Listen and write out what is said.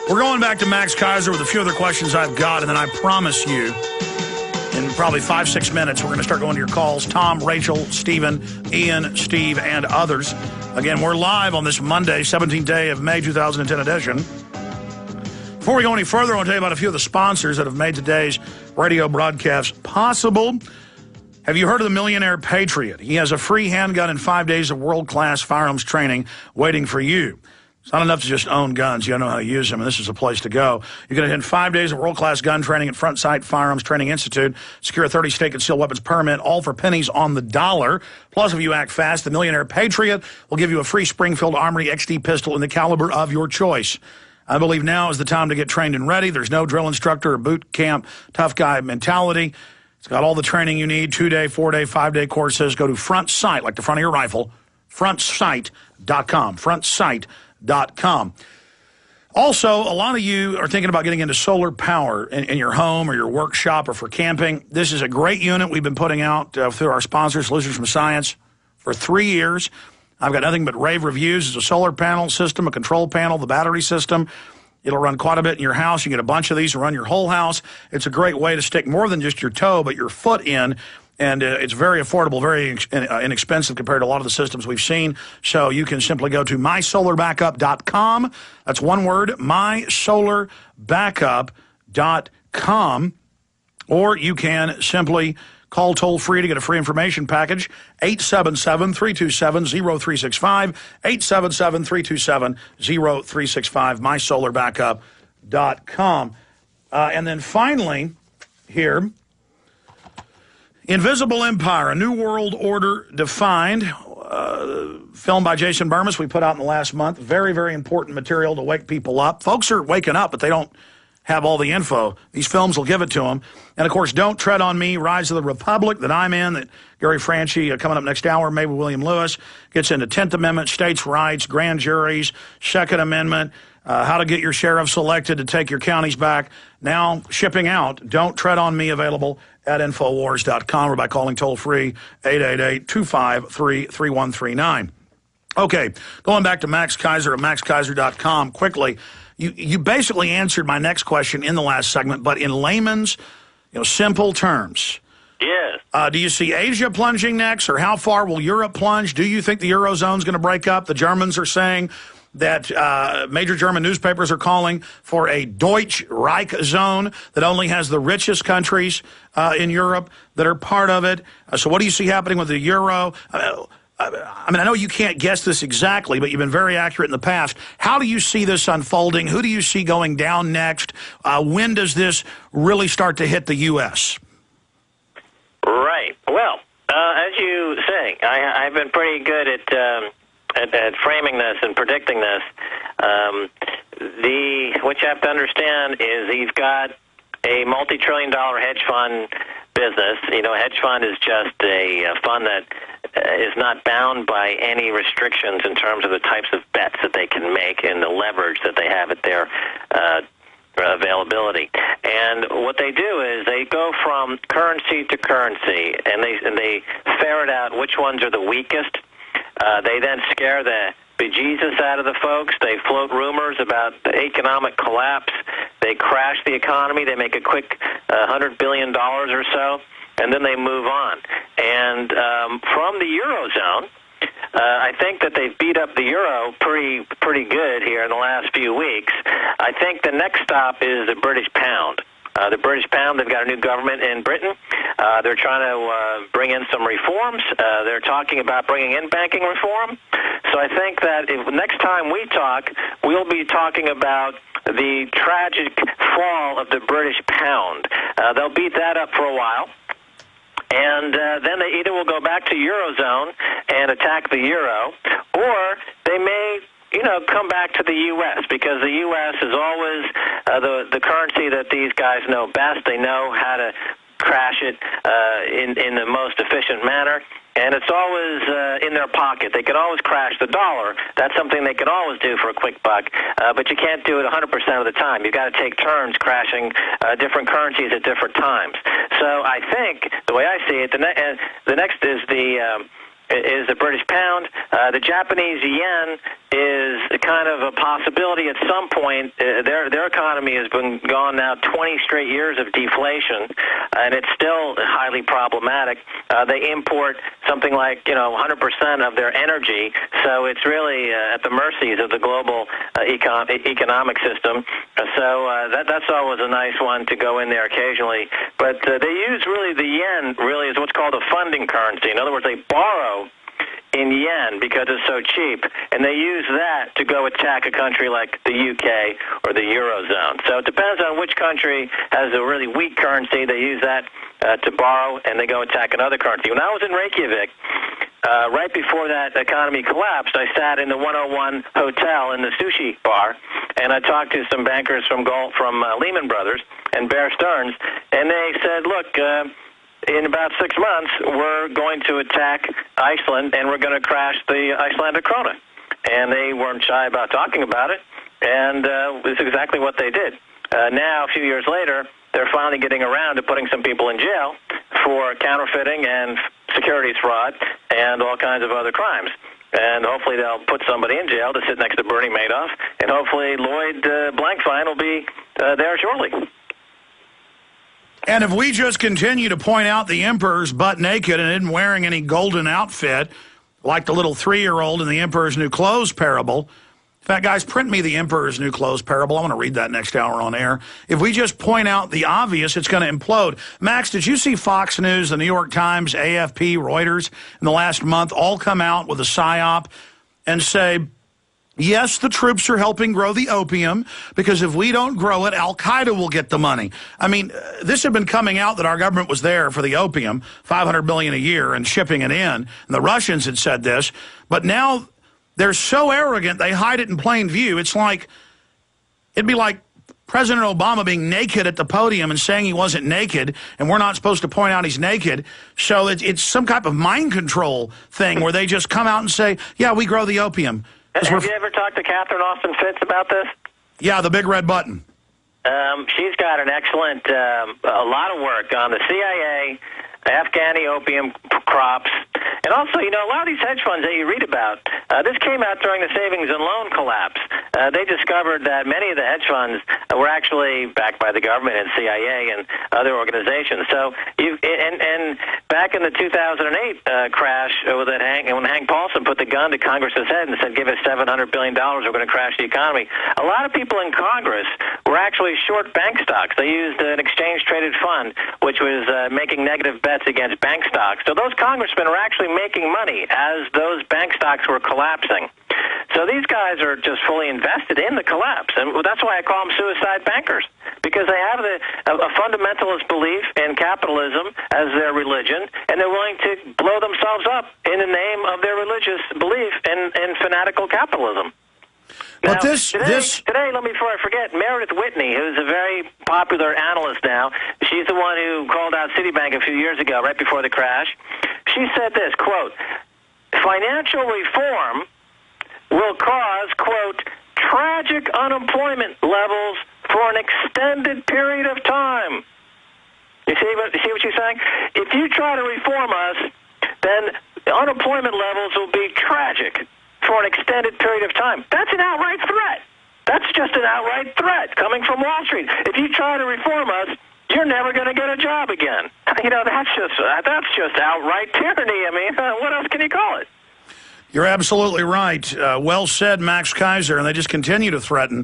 We're going back to Max Kaiser with a few other questions I've got, and then I promise you, in probably 5-6 minutes, we're going to start going to your calls. Tom, Rachel, Stephen, Ian, Steve, and others. Again, we're live on this Monday, 17th day of May 2010 edition. Before we go any further, I want to tell you about a few of the sponsors that have made today's radio broadcast possible. Have you heard of the Millionaire Patriot? He has a free handgun and 5 days of world-class firearms training waiting for you. It's not enough to just own guns. You got to know how to use them, and this is a place to go. You can attend 5 days of world-class gun training at Front Sight Firearms Training Institute. Secure a 30-state concealed weapons permit, all for pennies on the dollar. Plus, if you act fast, the Millionaire Patriot will give you a free Springfield Armory XD pistol in the caliber of your choice. I believe now is the time to get trained and ready. There's no drill instructor or boot camp tough guy mentality. It's got all the training you need, 2-day, 4-day, 5-day courses. Go to Front Sight, like the front of your rifle, frontsight.com, frontsight.com. Also, a lot of you are thinking about getting into solar power in your home or your workshop or for camping. This is a great unit we've been putting out through our sponsor, Solutions from Science, for 3 years. I've got nothing but rave reviews. It's a solar panel system, a control panel, the battery system. It'll run quite a bit in your house. You get a bunch of these to run your whole house. It's a great way to stick more than just your toe, but your foot in. And it's very affordable, very inexpensive compared to a lot of the systems we've seen. So you can simply go to mysolarbackup.com. That's one word, mysolarbackup.com. Or you can simply call toll-free to get a free information package, 877-327-0365, 877-327-0365, mysolarbackup.com. And then finally, here, Invisible Empire, A New World Order Defined, filmed by Jason Burmis, we put out in the last month. Very, very important material to wake people up. Folks are waking up, but they don't have all the info. These films will give it to them. And, of course, Don't Tread on Me, Rise of the Republic, that I'm in, that Gary Franchi, coming up next hour, maybe William Lewis, gets into 10th Amendment, states' rights, grand juries, Second Amendment, how to get your sheriff selected to take your counties back. Now shipping out, Don't Tread on Me, available at Infowars.com or by calling toll-free 888-253-3139. Okay, going back to Max Kaiser at MaxKaiser.com quickly. You basically answered my next question in the last segment, but in layman's, simple terms. Yes. Do you see Asia plunging next, or how far will Europe plunge? Do you think the Eurozone is going to break up? The Germans are saying that major German newspapers are calling for a Deutsche Reich zone that only has the richest countries in Europe that are part of it. So what do you see happening with the euro? I know you can't guess this exactly, but you've been very accurate in the past. How do you see this unfolding? Who do you see going down next? When does this really start to hit the U.S.? Right. Well, as you say, I've been pretty good at framing this and predicting this. What you have to understand is you've got a multi-trillion-dollar hedge fund business. A hedge fund is just a fund that is not bound by any restrictions in terms of the types of bets that they can make and the leverage that they have at their availability. And what they do is they go from currency to currency, and they ferret out which ones are the weakest. They then scare the bejesus out of the folks. They float rumors about the economic collapse. They crash the economy. They make a quick $100 billion or so, and then they move on. And from the Eurozone, I think that they've beat up the euro pretty good here in the last few weeks. I think the next stop is the British pound. The British pound, they've got a new government in Britain. They're trying to bring in some reforms. They're talking about bringing in banking reform. So I think that next time we talk, we'll be talking about the tragic fall of the British pound. They'll beat that up for a while. And then they either will go back to Eurozone and attack the euro, or they may come back to the U.S., because the U.S. is always the currency that these guys know best. They know how to crash it in the most efficient manner, and it's always in their pocket. They can always crash the dollar. That's something they can always do for a quick buck, but you can't do it 100% of the time. You've got to take turns crashing different currencies at different times. So I think, the way I see it, the next is the British pound. The Japanese yen is kind of a possibility at some point. Their economy has been gone now 20 straight years of deflation, and it's still highly problematic. They import something like 100% of their energy, so it's really at the mercies of the global economic system. So that's always a nice one to go in there occasionally. But they use really the yen really is what's called a funding currency. In other words, they borrow in yen because it's so cheap, and they use that to go attack a country like the UK or the Eurozone. So it depends on which country has a really weak currency. They use that to borrow, and they go attack another currency. When I was in Reykjavik, right before that economy collapsed, I sat in the 101 hotel in the sushi bar, and I talked to some bankers from Lehman Brothers and Bear Stearns, and they said, look, in about 6 months, we're going to attack Iceland, and we're going to crash the Icelandic krona. And they weren't shy about talking about it, and it's exactly what they did. Now, a few years later, they're finally getting around to putting some people in jail for counterfeiting and securities fraud and all kinds of other crimes. And hopefully they'll put somebody in jail to sit next to Bernie Madoff, and hopefully Lloyd Blankfein will be there shortly. And if we just continue to point out the emperor's butt naked and isn't wearing any golden outfit, like the little 3-year-old in the Emperor's New Clothes parable. In fact, guys, print me the Emperor's New Clothes parable. I want to read that next hour on air. If we just point out the obvious, it's going to implode. Max, did you see Fox News, the New York Times, AFP, Reuters in the last month all come out with a psyop and say, yes, the troops are helping grow the opium because if we don't grow it, Al-Qaeda will get the money. I mean, this had been coming out that our government was there for the opium, $500 billion a year and shipping it in. And the Russians had said this, but now they're so arrogant they hide it in plain view. It'd be like President Obama being naked at the podium and saying he wasn't naked, and we're not supposed to point out he's naked. So it's some type of mind control thing where they just come out and say, yeah, we grow the opium. Have you ever talked to Catherine Austin Fitts about this? Yeah, the big red button. She's got an excellent, a lot of work on the CIA, Afghani opium crops, and also, a lot of these hedge funds that you read about, this came out during the savings and loan collapse. They discovered that many of the hedge funds were actually backed by the government and CIA and other organizations. So, and back in the 2008 crash, when Hank Paulson put the gun to Congress's head and said, give us $700 billion, we're going to crash the economy, a lot of people in Congress were actually short bank stocks. They used an exchange-traded fund, which was making negative bets against bank stocks. So those congressmen were actually making money as those bank stocks were collapsing. So these guys are just fully invested in the collapse, and that's why I call them suicide bankers, because they have a fundamentalist belief in capitalism as their religion, and they're willing to blow themselves up in the name of their religious belief in fanatical capitalism. But now, today, let me, before I forget, Meredith Whitney, who's a very popular analyst now, she's the one who called out Citibank a few years ago, right before the crash. She said this, quote, financial reform will cause, quote, tragic unemployment levels for an extended period of time. You see what she's saying? If you try to reform us, then the unemployment levels will be tragic for an extended period of time. That's an outright threat. That's just an outright threat coming from Wall Street. If you try to reform us, you're never going to get a job again. That's just outright tyranny. I mean, what else can you call it? You're absolutely right. Well said, Max Kaiser, and they just continue to threaten.